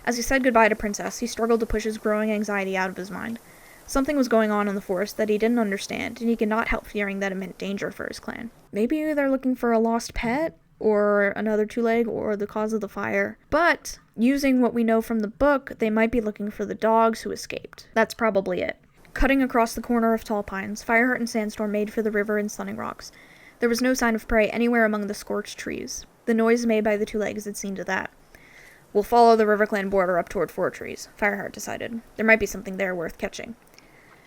As he said goodbye to Princess, he struggled to push his growing anxiety out of his mind. Something was going on in the forest that he didn't understand, and he could not help fearing that it meant danger for his clan. Maybe they're looking for a lost pet, or another 2-leg, or the cause of the fire. But, using what we know from the book, they might be looking for the dogs who escaped. That's probably it. Cutting across the corner of tall pines, Fireheart and Sandstorm made for the river and Sunning Rocks. There was no sign of prey anywhere among the scorched trees. The noise made by the 2 legs had seen to that. "We'll follow the RiverClan border up toward 4 trees, Fireheart decided. There might be something there worth catching.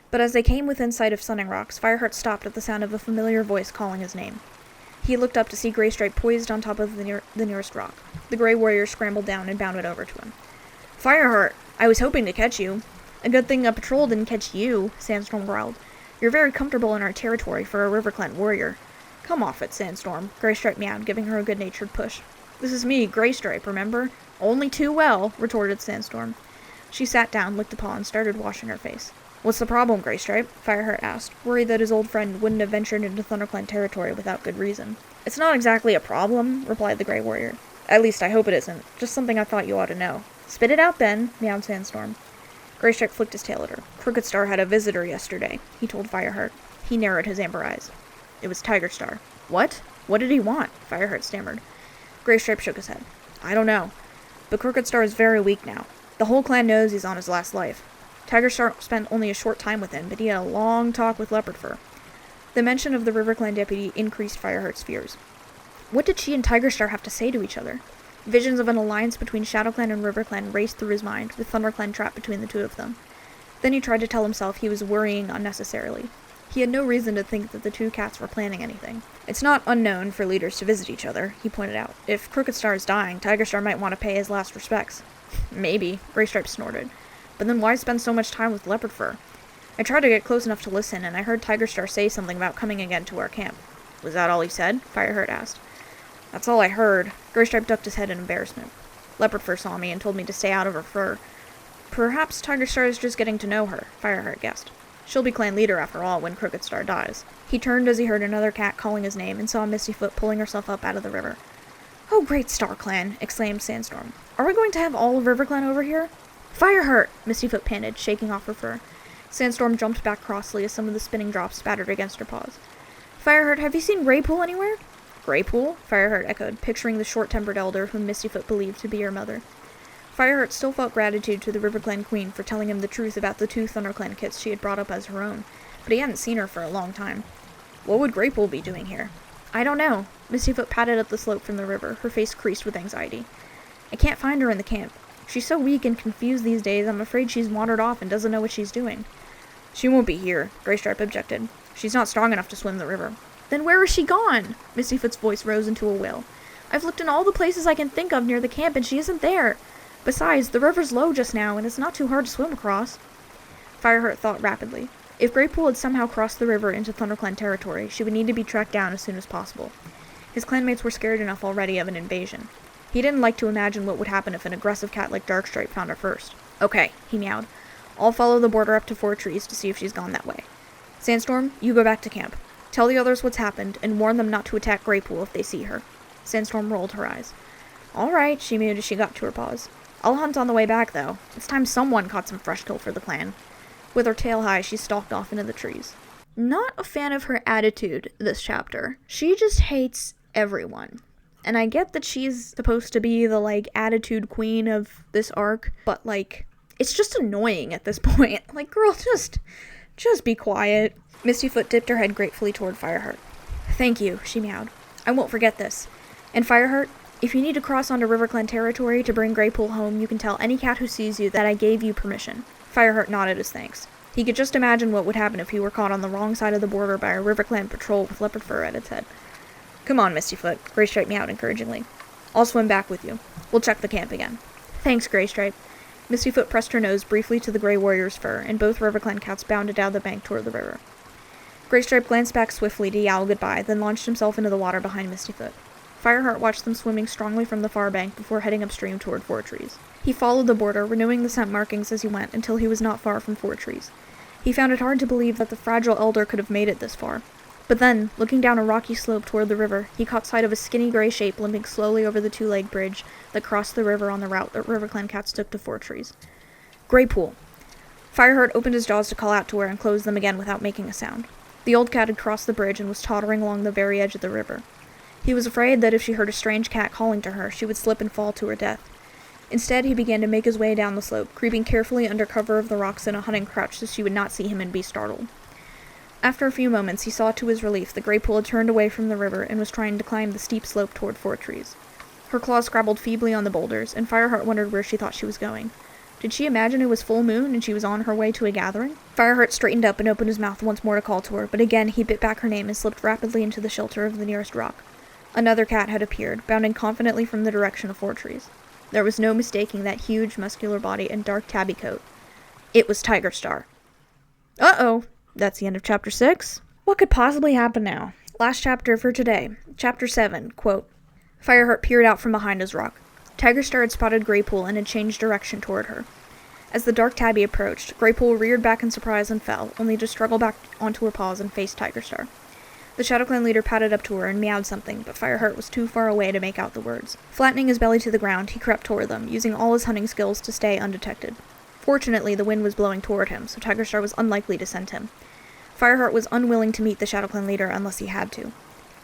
But as they came within sight of Sunning Rocks, Fireheart stopped at the sound of a familiar voice calling his name. He looked up to see Greystripe poised on top of the nearest rock. The Grey Warrior scrambled down and bounded over to him. "Fireheart, I was hoping to catch you." "A good thing a patrol didn't catch you," Sandstorm growled. "You're very comfortable in our territory for a RiverClan warrior." "Come off it, Sandstorm," Greystripe meowed, giving her a good-natured push. "This is me, Greystripe, remember?" "Only too well," retorted Sandstorm. She sat down, licked a paw, and started washing her face. "What's the problem, Greystripe?" Fireheart asked, worried that his old friend wouldn't have ventured into ThunderClan territory without good reason. "It's not exactly a problem," replied the Grey Warrior. "At least I hope it isn't. Just something I thought you ought to know." "Spit it out, then," meowed Sandstorm. Greystripe flicked his tail at her. "Crookedstar had a visitor yesterday," he told Fireheart. He narrowed his amber eyes. "It was Tigerstar." "What? What did he want?" Fireheart stammered. Greystripe shook his head. "I don't know. But Crookedstar is very weak now. The whole clan knows he's on his last life. Tigerstar spent only a short time with him, but he had a long talk with Leopardfur." The mention of the RiverClan deputy increased Fireheart's fears. What did she and Tigerstar have to say to each other? Visions of an alliance between ShadowClan and RiverClan raced through his mind, with ThunderClan trapped between the 2 of them. Then he tried to tell himself he was worrying unnecessarily. He had no reason to think that the 2 cats were planning anything. "It's not unknown for leaders to visit each other," he pointed out. "If Crookedstar is dying, Tigerstar might want to pay his last respects." "Maybe," Greystripe snorted. "But then why spend so much time with Leopardfur? I tried to get close enough to listen, and I heard Tigerstar say something about coming again to our camp." "Was that all he said?" Fireheart asked. "That's all I heard." Greystripe ducked his head in embarrassment. "Leopardfur saw me and told me to stay out of her fur." "Perhaps Tigerstar is just getting to know her," Fireheart guessed. "She'll be clan leader after all when Crookedstar dies." He turned as he heard another cat calling his name and saw Mistyfoot pulling herself up out of the river. "Oh, great StarClan!" exclaimed Sandstorm. "Are we going to have all of RiverClan over here?" "Fireheart!" Mistyfoot panted, shaking off her fur. Sandstorm jumped back crossly as some of the spinning drops spattered against her paws. "Fireheart, have you seen Greypool anywhere?" "Greypool?" Fireheart echoed, picturing the short-tempered elder whom Mistyfoot believed to be her mother. Fireheart still felt gratitude to the RiverClan queen for telling him the truth about the 2 ThunderClan kits she had brought up as her own, but he hadn't seen her for a long time. What would Greypool be doing here? "I don't know." Mistyfoot padded up the slope from the river, her face creased with anxiety. "I can't find her in the camp. She's so weak and confused these days, I'm afraid she's wandered off and doesn't know what she's doing." She won't be here, Graystripe objected. She's not strong enough to swim the river. Then where is she gone? Mistyfoot's voice rose into a wail. I've looked in all the places I can think of near the camp, and she isn't there. Besides, the river's low just now, and it's not too hard to swim across. Fireheart thought rapidly. If Greypool had somehow crossed the river into ThunderClan territory, she would need to be tracked down as soon as possible. His clanmates were scared enough already of an invasion. He didn't like to imagine what would happen if an aggressive cat like Darkstripe found her first. Okay, he meowed. I'll follow the border up to 4 trees to see if she's gone that way. Sandstorm, you go back to camp. Tell the others what's happened, and warn them not to attack Greypool if they see her. Sandstorm rolled her eyes. All right, she mewed as she got to her paws. I'll hunt on the way back, though. It's time someone caught some fresh kill for the clan. With her tail high, she stalked off into the trees. Not a fan of her attitude this chapter. She just hates everyone. And I get that she's supposed to be the, attitude queen of this arc, but, it's just annoying at this point. Girl, just be quiet. Mistyfoot dipped her head gratefully toward Fireheart. Thank you, she meowed. I won't forget this. And Fireheart, if you need to cross onto RiverClan territory to bring Greypool home, you can tell any cat who sees you that I gave you permission. Fireheart nodded his thanks. He could just imagine what would happen if he were caught on the wrong side of the border by a RiverClan patrol with leopard fur at its head. Come on, Mistyfoot, Graystripe meowed encouragingly. I'll swim back with you. We'll check the camp again. Thanks, Graystripe. Mistyfoot pressed her nose briefly to the Grey Warrior's fur, and both RiverClan cats bounded down the bank toward the river. Graystripe glanced back swiftly to yowl goodbye, then launched himself into the water behind Mistyfoot. Fireheart watched them swimming strongly from the far bank before heading upstream toward 4 trees. He followed the border, renewing the scent markings as he went until he was not far from 4 trees. He found it hard to believe that the fragile elder could have made it this far. But then, looking down a rocky slope toward the river, he caught sight of a skinny gray shape limping slowly over the 2-leg bridge that crossed the river on the route that RiverClan cats took to 4 trees. Greypool. Fireheart opened his jaws to call out to her and closed them again without making a sound. The old cat had crossed the bridge and was tottering along the very edge of the river. He was afraid that if she heard a strange cat calling to her, she would slip and fall to her death. Instead, he began to make his way down the slope, creeping carefully under cover of the rocks in a hunting crouch so she would not see him and be startled. After a few moments, he saw to his relief that Greypool had turned away from the river and was trying to climb the steep slope toward 4 trees. Her claws scrabbled feebly on the boulders, and Fireheart wondered where she thought she was going. Did she imagine it was full moon and she was on her way to a gathering? Fireheart straightened up and opened his mouth once more to call to her, but again he bit back her name and slipped rapidly into the shelter of the nearest rock. Another cat had appeared, bounding confidently from the direction of 4 trees. There was no mistaking that huge, muscular body and dark tabby coat. It was Tigerstar. Uh-oh. That's the end of Chapter 6. What could possibly happen now? Last chapter for today. Chapter 7, quote, Fireheart peered out from behind his rock. Tigerstar had spotted Greypool and had changed direction toward her. As the dark tabby approached, Greypool reared back in surprise and fell, only to struggle back onto her paws and face Tigerstar. The ShadowClan leader padded up to her and meowed something, but Fireheart was too far away to make out the words. Flattening his belly to the ground, he crept toward them, using all his hunting skills to stay undetected. Fortunately, the wind was blowing toward him, so Tigerstar was unlikely to scent him. Fireheart was unwilling to meet the ShadowClan leader unless he had to.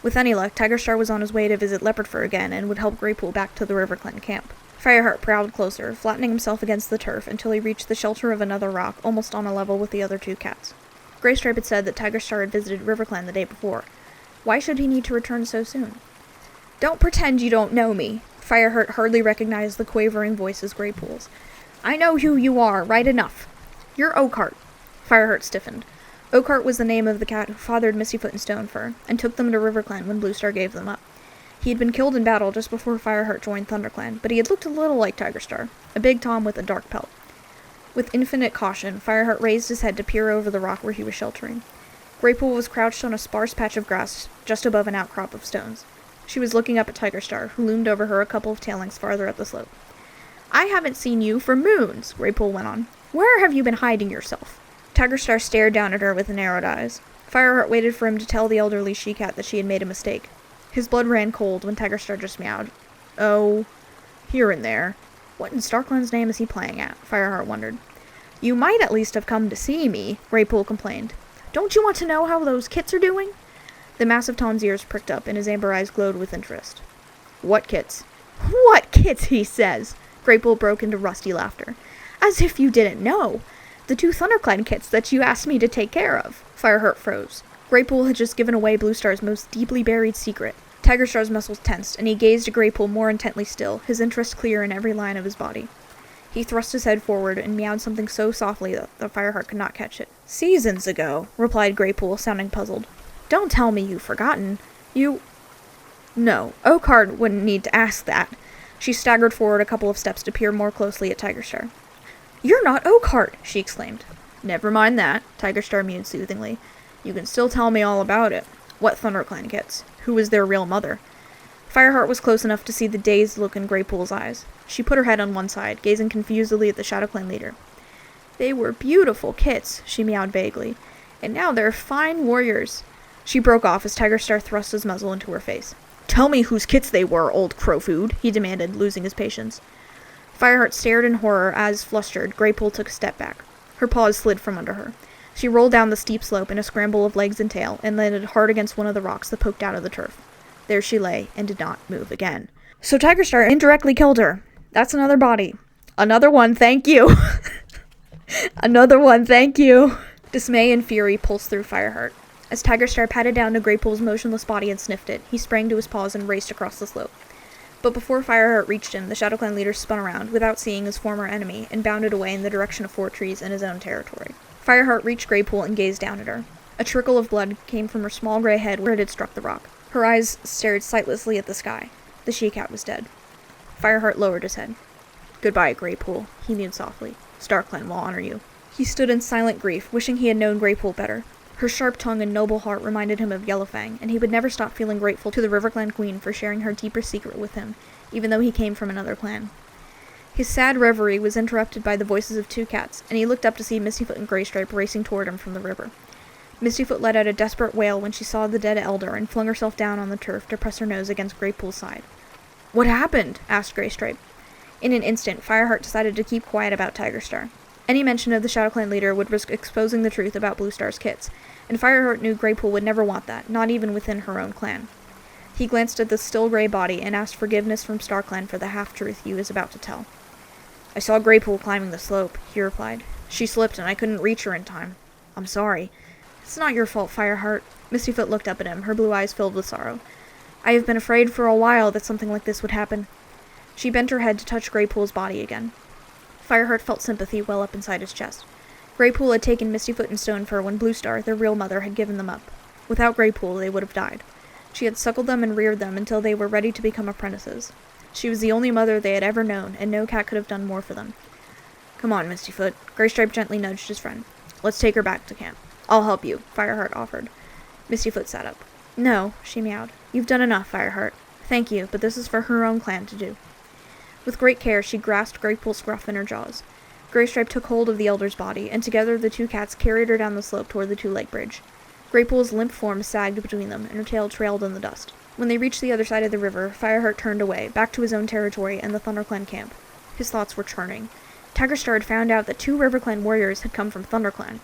With any luck, Tigerstar was on his way to visit Leopardfur again and would help Greypool back to the RiverClan camp. Fireheart prowled closer, flattening himself against the turf until he reached the shelter of another rock, almost on a level with the other 2 cats. Graystripe had said that Tigerstar had visited RiverClan the day before. Why should he need to return so soon? Don't pretend you don't know me. Fireheart hardly recognized the quavering voice as Greypool's. I know who you are, right enough. You're Oakheart. Fireheart stiffened. Oakheart was the name of the cat who fathered Mistyfoot and Stonefur, and took them to RiverClan when Bluestar gave them up. He had been killed in battle just before Fireheart joined ThunderClan, but he had looked a little like Tigerstar, a big tom with a dark pelt. With infinite caution, Fireheart raised his head to peer over the rock where he was sheltering. Greypool was crouched on a sparse patch of grass just above an outcrop of stones. She was looking up at Tigerstar, who loomed over her a couple of tail lengths farther up the slope. I haven't seen you for moons, Greypool went on. Where have you been hiding yourself? Tigerstar stared down at her with narrowed eyes. Fireheart waited for him to tell the elderly she-cat that she had made a mistake. His blood ran cold when Tigerstar just meowed. Oh, here and there. What in Starkland's name is he playing at? Fireheart wondered. You might at least have come to see me, Greypool complained. Don't you want to know how those kits are doing? The massive tom's ears pricked up, and his amber eyes glowed with interest. What kits? What kits, he says! Greypool broke into rusty laughter. As if you didn't know! The 2 ThunderClan kits that you asked me to take care of. Fireheart froze. Greypool had just given away Bluestar's most deeply buried secret. Tigerstar's muscles tensed, and he gazed at Greypool more intently still, his interest clear in every line of his body. He thrust his head forward and meowed something so softly that the Fireheart could not catch it. Seasons ago, replied Greypool, sounding puzzled. Don't tell me you've forgotten. No, Oakheart wouldn't need to ask that. She staggered forward a couple of steps to peer more closely at Tigerstar. You're not Oakheart, she exclaimed. Never mind that, Tigerstar mewed soothingly. You can still tell me all about it. What ThunderClan kids? Who was their real mother? Fireheart was close enough to see the dazed look in Greypool's eyes. She put her head on one side, gazing confusedly at the ShadowClan leader. They were beautiful kits, she meowed vaguely. And now they're fine warriors. She broke off as Tigerstar thrust his muzzle into her face. Tell me whose kits they were, old crow food, he demanded, losing his patience. Fireheart stared in horror as, flustered, Greypool took a step back. Her paws slid from under her. She rolled down the steep slope in a scramble of legs and tail, and landed hard against one of the rocks that poked out of the turf. There she lay, and did not move again. So Tigerstar indirectly killed her. That's another body. Another one, thank you! Another one, thank you! Dismay and fury pulsed through Fireheart. As Tigerstar patted down to Greypool's motionless body and sniffed it, he sprang to his paws and raced across the slope. But before Fireheart reached him, the ShadowClan leader spun around, without seeing his former enemy, and bounded away in the direction of 4 trees in his own territory. Fireheart reached Greypool and gazed down at her. A trickle of blood came from her small grey head where it had struck the rock. Her eyes stared sightlessly at the sky. The she-cat was dead. Fireheart lowered his head. Goodbye, Greypool, he mewed softly. StarClan will honor you. He stood in silent grief, wishing he had known Greypool better. Her sharp tongue and noble heart reminded him of Yellowfang, and he would never stop feeling grateful to the RiverClan Queen for sharing her deeper secret with him, even though he came from another clan. His sad reverie was interrupted by the voices of 2 cats, and he looked up to see Mistyfoot and Greystripe racing toward him from the river. Mistyfoot let out a desperate wail when she saw the dead elder and flung herself down on the turf to press her nose against Greypool's side. What happened? Asked Greystripe. In an instant, Fireheart decided to keep quiet about Tigerstar. Any mention of the ShadowClan leader would risk exposing the truth about Bluestar's kits, and Fireheart knew Greypool would never want that, not even within her own clan. He glanced at the still grey body and asked forgiveness from StarClan for the half-truth he was about to tell. I saw Greypool climbing the slope, he replied. She slipped and I couldn't reach her in time. I'm sorry. It's not your fault, Fireheart. Mistyfoot looked up at him, her blue eyes filled with sorrow. I have been afraid for a while that something like this would happen. She bent her head to touch Greypool's body again. Fireheart felt sympathy well up inside his chest. Greypool had taken Mistyfoot and Stonefur when Bluestar, their real mother, had given them up. Without Greypool, they would have died. She had suckled them and reared them until they were ready to become apprentices. She was the only mother they had ever known, and no cat could have done more for them. Come on, Mistyfoot. Greystripe gently nudged his friend. Let's take her back to camp. I'll help you, Fireheart offered. Mistyfoot sat up. No, she meowed. You've done enough, Fireheart. Thank you, but this is for her own clan to do. With great care, she grasped Greypool's scruff in her jaws. Greystripe took hold of the elder's body, and together the 2 cats carried her down the slope toward the 2-leg bridge. Greypool's limp form sagged between them, and her tail trailed in the dust. When they reached the other side of the river, Fireheart turned away, back to his own territory and the ThunderClan camp. His thoughts were churning. Tigerstar had found out that 2 RiverClan warriors had come from ThunderClan.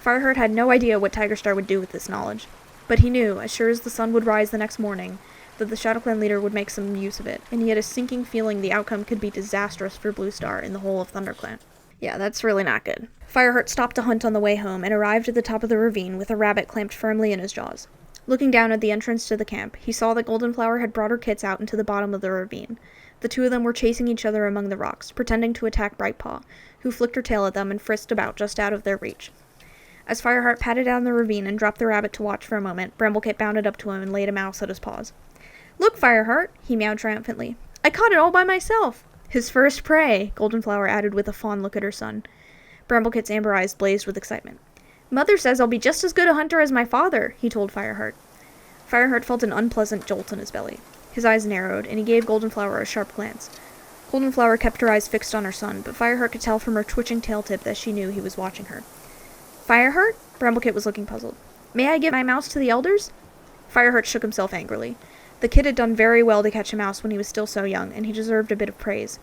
Fireheart had no idea what Tigerstar would do with this knowledge, but he knew, as sure as the sun would rise the next morning, that the ShadowClan leader would make some use of it, and he had a sinking feeling the outcome could be disastrous for Bluestar and the whole of ThunderClan. Yeah, that's really not good. Fireheart stopped to hunt on the way home and arrived at the top of the ravine with a rabbit clamped firmly in his jaws. Looking down at the entrance to the camp, he saw that Goldenflower had brought her kits out into the bottom of the ravine. The 2 of them were chasing each other among the rocks, pretending to attack Brightpaw, who flicked her tail at them and frisked about just out of their reach. As Fireheart patted down the ravine and dropped the rabbit to watch for a moment, Bramblekit bounded up to him and laid a mouse at his paws. Look, Fireheart, he meowed triumphantly. I caught it all by myself. His first prey, Goldenflower added with a fond look at her son. Bramblekit's amber eyes blazed with excitement. Mother says I'll be just as good a hunter as my father, he told Fireheart. Fireheart felt an unpleasant jolt in his belly. His eyes narrowed, and he gave Goldenflower a sharp glance. Goldenflower kept her eyes fixed on her son, but Fireheart could tell from her twitching tail tip that she knew he was watching her. Fireheart? Bramblekit was looking puzzled. May I give my mouse to the elders? Fireheart shook himself angrily. The kid had done very well to catch a mouse when he was still so young, and he deserved a bit of praise.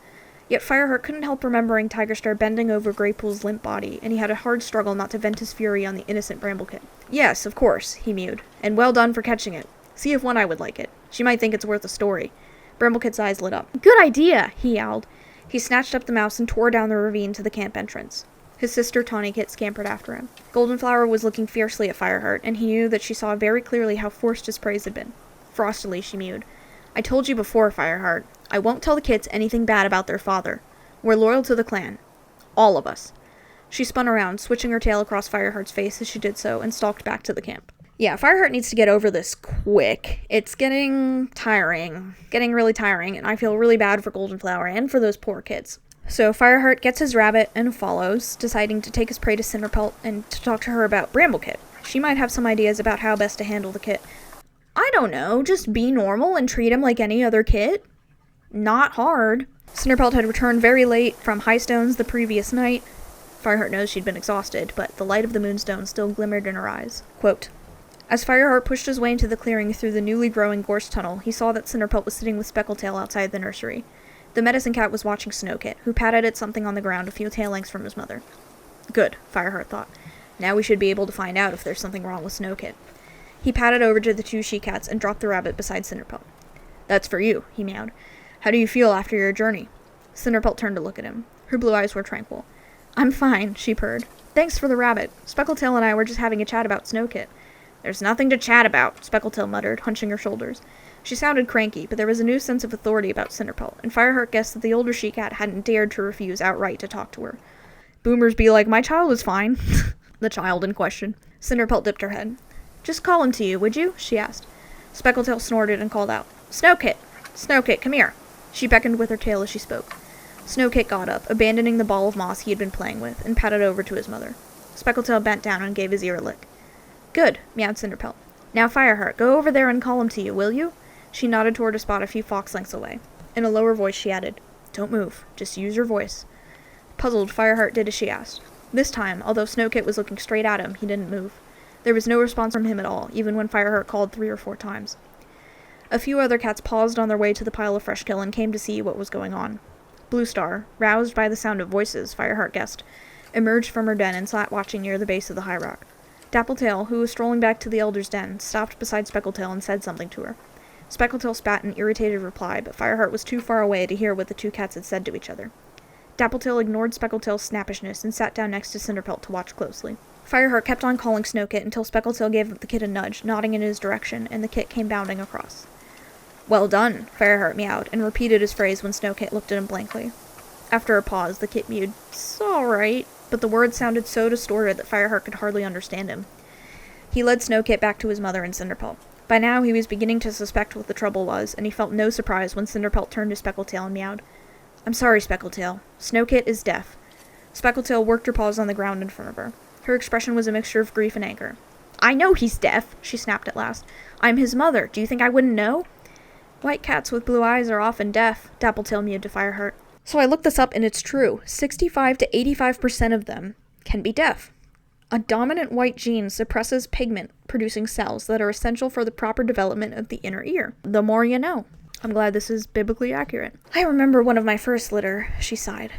Yet Fireheart couldn't help remembering Tigerstar bending over Greypool's limp body, and he had a hard struggle not to vent his fury on the innocent Bramblekit. Yes, of course, he mewed. And well done for catching it. See if one eye would like it. She might think it's worth a story. Bramblekit's eyes lit up. Good idea, he yowled. He snatched up the mouse and tore down the ravine to the camp entrance. His sister Tawnykit scampered after him. Goldenflower was looking fiercely at Fireheart, and he knew that she saw very clearly how forced his praise had been. Frostily, she mewed. I told you before, Fireheart. I won't tell the kids anything bad about their father. We're loyal to the clan. All of us. She spun around, switching her tail across Fireheart's face as she did so, and stalked back to the camp. Yeah, Fireheart needs to get over this quick. It's getting tiring. Getting really tiring, and I feel really bad for Goldenflower and for those poor kids. So Fireheart gets his rabbit and follows, deciding to take his prey to Cinderpelt and to talk to her about Bramblekit. She might have some ideas about how best to handle the kit. I don't know, just be normal and treat him like any other kit? Not hard. Cinderpelt had returned very late from Highstones the previous night. Fireheart knows she'd been exhausted, but the light of the moonstone still glimmered in her eyes. Quote, as Fireheart pushed his way into the clearing through the newly growing gorse tunnel, he saw that Cinderpelt was sitting with Speckletail outside the nursery. The medicine cat was watching Snowkit, who patted at something on the ground a few tail lengths from his mother. Good, Fireheart thought. Now we should be able to find out if there's something wrong with Snowkit. He padded over to the two she-cats and dropped the rabbit beside Cinderpelt. That's for you, he meowed. How do you feel after your journey? Cinderpelt turned to look at him. Her blue eyes were tranquil. I'm fine, she purred. Thanks for the rabbit. Speckletail and I were just having a chat about Snowkit. There's nothing to chat about, Speckletail muttered, hunching her shoulders. She sounded cranky, but there was a new sense of authority about Cinderpelt, and Fireheart guessed that the older she-cat hadn't dared to refuse outright to talk to her. Boomers be like, my child is fine. The child in question. Cinderpelt dipped her head. Just call him to you, would you? She asked. Speckletail snorted and called out, Snowkit! Snowkit, come here! She beckoned with her tail as she spoke. Snowkit got up, abandoning the ball of moss he had been playing with, and padded over to his mother. Speckletail bent down and gave his ear a lick. Good, meowed Cinderpelt. Now, Fireheart, go over there and call him to you, will you? She nodded toward a spot a few fox lengths away. In a lower voice, she added, Don't move. Just use your voice. Puzzled, Fireheart did as she asked. This time, although Snowkit was looking straight at him, he didn't move. There was no response from him at all, even when Fireheart called 3 or 4 times. A few other cats paused on their way to the pile of fresh kill and came to see what was going on. Bluestar, roused by the sound of voices, Fireheart guessed, emerged from her den and sat watching near the base of the high rock. Dappletail, who was strolling back to the elder's den, stopped beside Speckletail and said something to her. Speckletail spat an irritated reply, but Fireheart was too far away to hear what the two cats had said to each other. Dappletail ignored Speckletail's snappishness and sat down next to Cinderpelt to watch closely. Fireheart kept on calling Snowkit until Speckletail gave the kit a nudge, nodding in his direction, and the kit came bounding across. Well done, Fireheart meowed, and repeated his phrase when Snowkit looked at him blankly. After a pause, the kit mewed, "'S all right," but the words sounded so distorted that Fireheart could hardly understand him. He led Snowkit back to his mother and Cinderpelt. By now, he was beginning to suspect what the trouble was, and he felt no surprise when Cinderpelt turned to Speckletail and meowed. I'm sorry, Speckletail. Snowkit is deaf. Speckletail worked her paws on the ground in front of her. Her expression was a mixture of grief and anger. I know he's deaf, she snapped at last. I'm his mother. Do you think I wouldn't know? White cats with blue eyes are often deaf, Dappletail mewed to Fireheart. So I looked this up and it's true. 65 to 85% of them can be deaf. A dominant white gene suppresses pigment-producing cells that are essential for the proper development of the inner ear. The more you know. I'm glad this is biblically accurate. I remember one of my first litter, she sighed.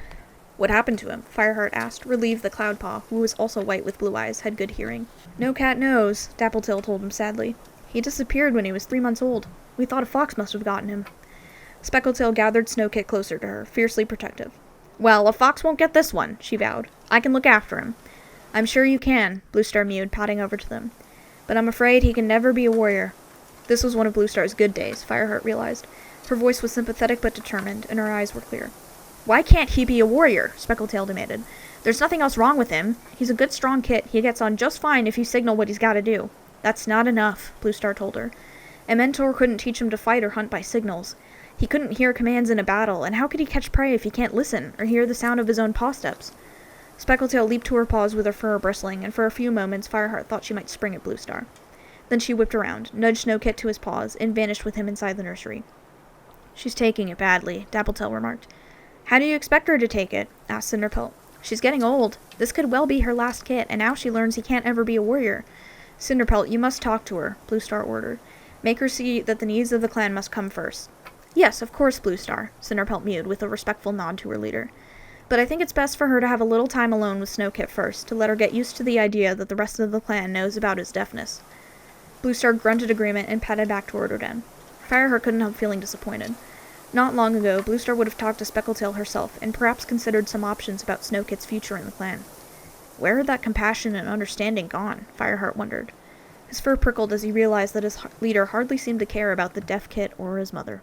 What happened to him? Fireheart asked, relieved that Cloudpaw, who was also white with blue eyes, had good hearing. No cat knows, Dappletail told him sadly. He disappeared when he was 3 months old. We thought a fox must have gotten him. Speckletail gathered Snowkit closer to her, fiercely protective. Well, a fox won't get this one, she vowed. I can look after him. I'm sure you can, Bluestar mewed, padding over to them. But I'm afraid he can never be a warrior. This was one of Bluestar's good days, Fireheart realized. Her voice was sympathetic but determined, and her eyes were clear. Why can't he be a warrior? Speckletail demanded. There's nothing else wrong with him. He's a good strong kit. He gets on just fine if you signal what he's got to do. That's not enough, Bluestar told her. A mentor couldn't teach him to fight or hunt by signals. He couldn't hear commands in a battle, and how could he catch prey if he can't listen, or hear the sound of his own paw steps? Speckletail leaped to her paws with her fur bristling, and for a few moments Fireheart thought she might spring at Bluestar. Then she whipped around, nudged Snowkit to his paws, and vanished with him inside the nursery. She's taking it badly, Dappletail remarked. How do you expect her to take it? Asked Cinderpelt. She's getting old. This could well be her last kit, and now she learns he can't ever be a warrior. Cinderpelt, you must talk to her, Bluestar ordered. Make her see that the needs of the clan must come first. Yes, of course, Bluestar, Cinderpelt mewed, with a respectful nod to her leader. But I think it's best for her to have a little time alone with Snowkit first, to let her get used to the idea that the rest of the clan knows about his deafness. Bluestar grunted agreement and padded back toward her den. Fireheart couldn't help feeling disappointed. Not long ago, Bluestar would have talked to Speckletail herself, and perhaps considered some options about Snowkit's future in the clan. Where had that compassion and understanding gone? Fireheart wondered. His fur prickled as he realized that his leader hardly seemed to care about the deaf kit or his mother.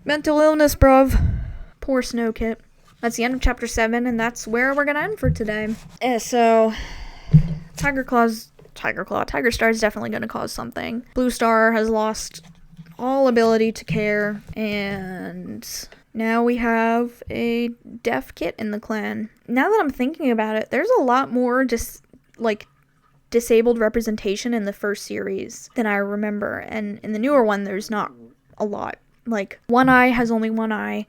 Mental illness, bruv. Poor Snowkit. that's the end of chapter 7, and that's where we're gonna end for today. So, Tigerstar is definitely gonna cause something. Bluestar has lost all ability to care, and now we have a deaf kit in the clan. Now that I'm thinking about it, there's a lot more just, like, disabled representation in the first series than I remember, and in the newer one, there's not a lot. Like, One Eye has only one eye.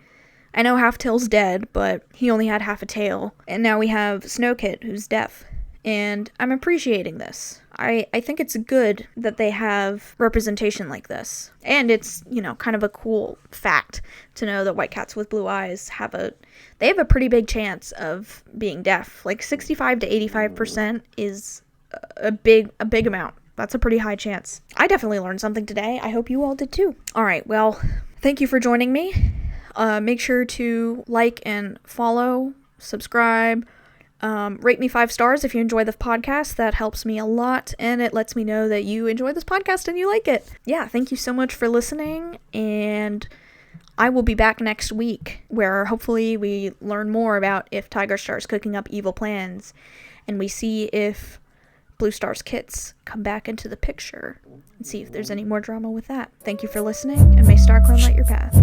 I know Half-Tail's dead, but he only had half a tail. And now we have Snowkit, who's deaf. And I'm appreciating this. I think it's good that they have representation like this. And it's, kind of a cool fact to know that white cats with blue eyes have a pretty big chance of being deaf. Like 65 to 85% is a big amount. That's a pretty high chance. I definitely learned something today. I hope you all did too. All right, well, thank you for joining me. Make sure to like and follow, subscribe, rate me 5 stars if you enjoy the podcast. That helps me a lot, and it lets me know that you enjoy this podcast and you like it. Yeah, thank you so much for listening, and I will be back next week, where hopefully we learn more about if Tigerstar is cooking up evil plans, and we see if Bluestar's kits come back into the picture, and see if there's any more drama with that. Thank you for listening, and may StarClan light your path.